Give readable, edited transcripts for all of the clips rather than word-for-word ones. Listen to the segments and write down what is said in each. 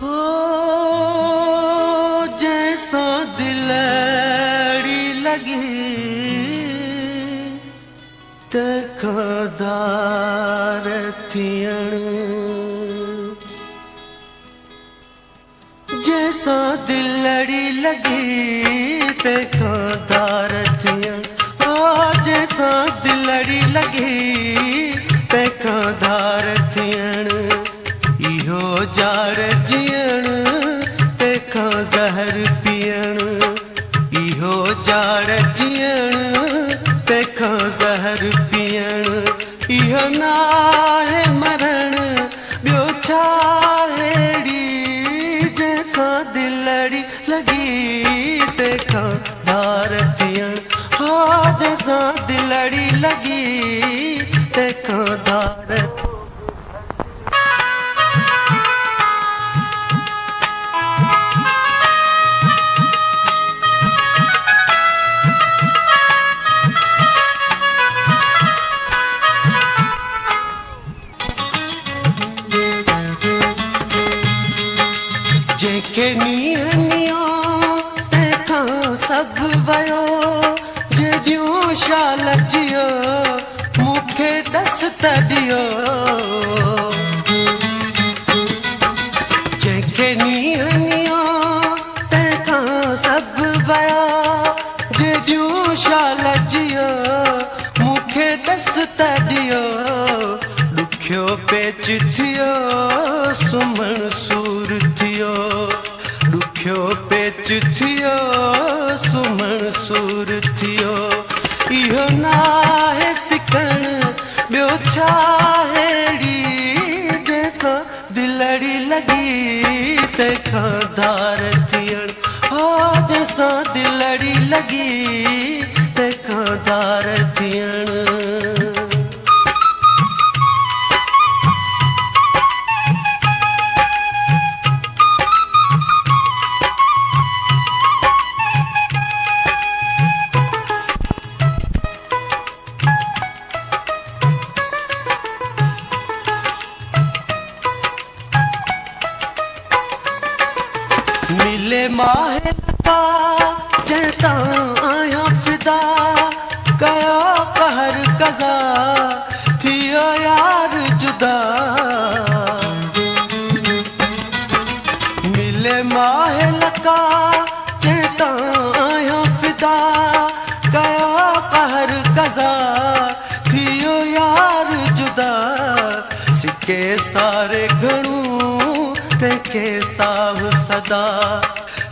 हो जैसा दिलड़ी लगी तकदार थियण, जैसा दिलड़ी लगी तकदार थियण, ओ जैसा दिलड़ी लगी तकदार थियण, इहो जाड़ जियण तंहिंखां ज़हर पीअण, इहो जाड़ जियण तंहिंखां ज़हर पीअण, इहो नाहे मरण ॿियो छा अहिड़ी जंहिंसां दिलड़ी लगी तंहिंखां धार थियण, हा जंहिंसां दिलड़ी लगी तंहिंखां धार। जेके नीहनियो तंहिंखां सभु वयो, जॾहिं शाल जियो मूंखे ॾस त ॾियो, जेके नीहनियो तंहिंखां सभु वया, जॾहिं शाल जियो मूंखे ॾस त ॾियो, ॾुखियो पेच थियो सुम्हण सूर थियो, ॾुखियो पेच थियो सुम्हण सूर थियो, इहो नाहे सिकण ॿियो छा अहिड़ी जंहिंसां दिलड़ी लगी तंहिंखां धार थियण, हो जंहिंसां दिलड़ी लगी तंहिंखां धार थियण। मिले माहे लता जंहिंतां आहियां फिदा, कयो कहर कज़ा थियो यार जुदा, मिले माहे लता जंहिंतां आहियां फिदा, कयो कहर कज़ा थियो यार जुदा, सिके सारे घणूं तंहिंखे साह सदा,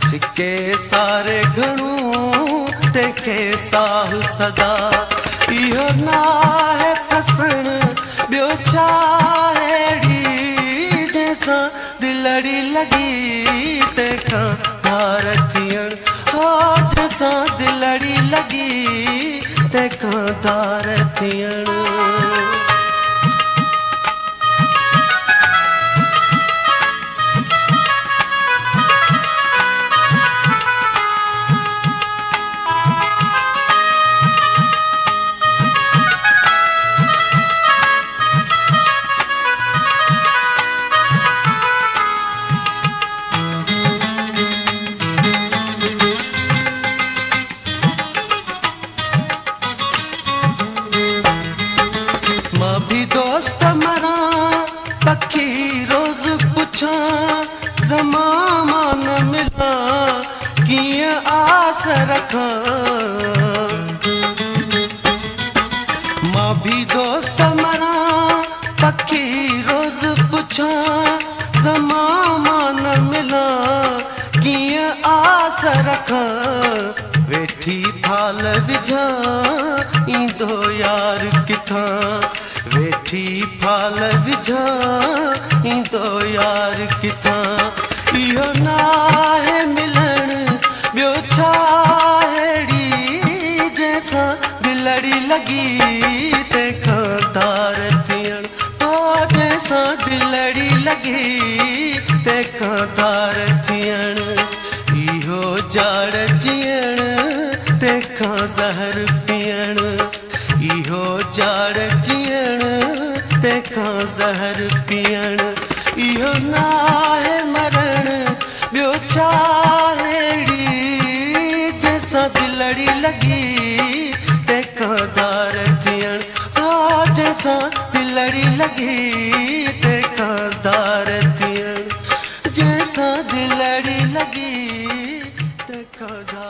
सिके सारे घणूं तंहिंखे साह सदा, इहो नाहे फसण ॿियो छा अहिड़ी जंहिंसां दिलड़ी लगी तंहिंखां धार थियण, हो जंहिंसां दिलड़ी लगी तंहिंखां धार थियण। दोस्त मरा पखी रोज पुछा ज़मामा न मिला कीअं आस रखां, मां भी दोस्त मरा पखी रोज पुछा ज़मामा न मिला कीअं आस रखां, वेठी थाल विझां ईंदो यार किथां, वेठी फाल विझां ईंदो यार किथां, इहो नाहे मिलण ॿियो छा अहिड़ी जंहिंसां दिलड़ी लगी तंहिंखां धार थियण, हो जंहिंसां दिलड़ी लगी तंहिंखां धार थियण, इहो जाड़ जियण तंहिंखां ज़हर पीअण, इहो जाड़ जियण तंहिंखां ज़हर पीअण, इहो नाहे मरण चाहेड़ी जैसा दिलड़ी लगी तंहिंखां दार थियण जैसा दिलड़ी लगी तंहिंखां दार थियण जैसा दिलड़ी लगी तंहिंखां दार